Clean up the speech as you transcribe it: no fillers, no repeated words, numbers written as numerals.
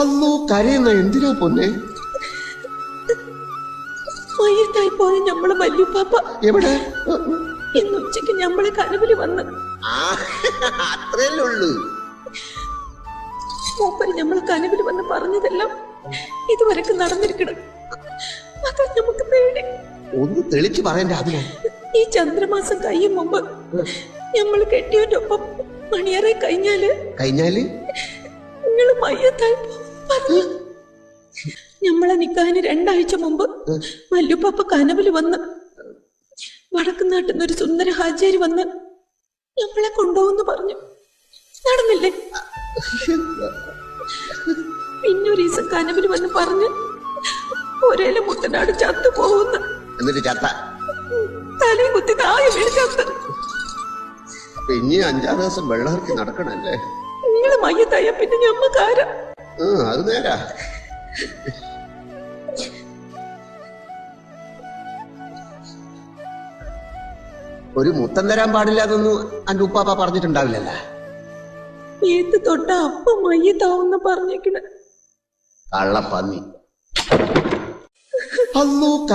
അല്ലോ കരയുന്ന എന്തിനാ പൊന്നെ? മയ്യത്തായി പോയ ഞമ്മള് വല്യുപ്പാപ്പ എവിടെ? ഇന്ന് ഉച്ചക്ക് ഞമ്മളെ കനവില് വന്ന്. അത്രയല്ലേ ഉള്ളൂ. മൂപ്പര് ഞമ്മളെ കനവില് വന്ന് പറഞ്ഞതെല്ലാം ഇതുവരെക്ക് നടന്നിരിക്കണം. അതാ നമുക്ക് പേടി. ഒന്ന് തെളിച്ചു പറയണ്ട. അതിനാ ഈ ചന്ദ്രമാസം കഴിയും മുമ്പ് ഞമ്മള് കെട്ടിയവന്റെ ഒപ്പം മണിയറെ കഴിഞ്ഞാല് നിങ്ങള് മയ്യത്തായി പറഞ്ഞു. ഞമ്മളെ നിക്കാഹിന് 2 ആഴ്ച മുമ്പ് വല്ലുപ്പാപ്പ കനവില് വന്ന് വടക്കുനാട്ടിൽ ഒരു സുന്ദര ഹാജാരി വന്ന് നമ്മളെ കൊണ്ടുപോകുന്നു പറഞ്ഞു. നടന്നില്ലേ? പിന്നൊരു ദിവസം കനവില് വന്ന് പറഞ്ഞ് ഒരേല മുത്തനാട് ചത്തു പോകുന്നു. എന്നിട്ട് ചത്ത തലയും കുത്തി താഴെ വീണ് ചത്ത്. പിന്നെ 5-6 ദിവസം വെള്ളമിറക്കി നടക്കണല്ലേ? നിങ്ങള് മയ്യത്തായ പിന്നെ ഞമ്മക്കാര. അത് നേരാ. ഒരു മുത്തം തരാൻ പാടില്ല എന്നൊന്നും എന്റെ ഉപ്പാപ്പ പറഞ്ഞിട്ടുണ്ടാവില്ലല്ല. ഏത്ത് തൊട്ട അപ്പ മയ്യത്താവുന്ന പറഞ്ഞേക്കണ കള്ളപ്പന്നി. അല്ലോ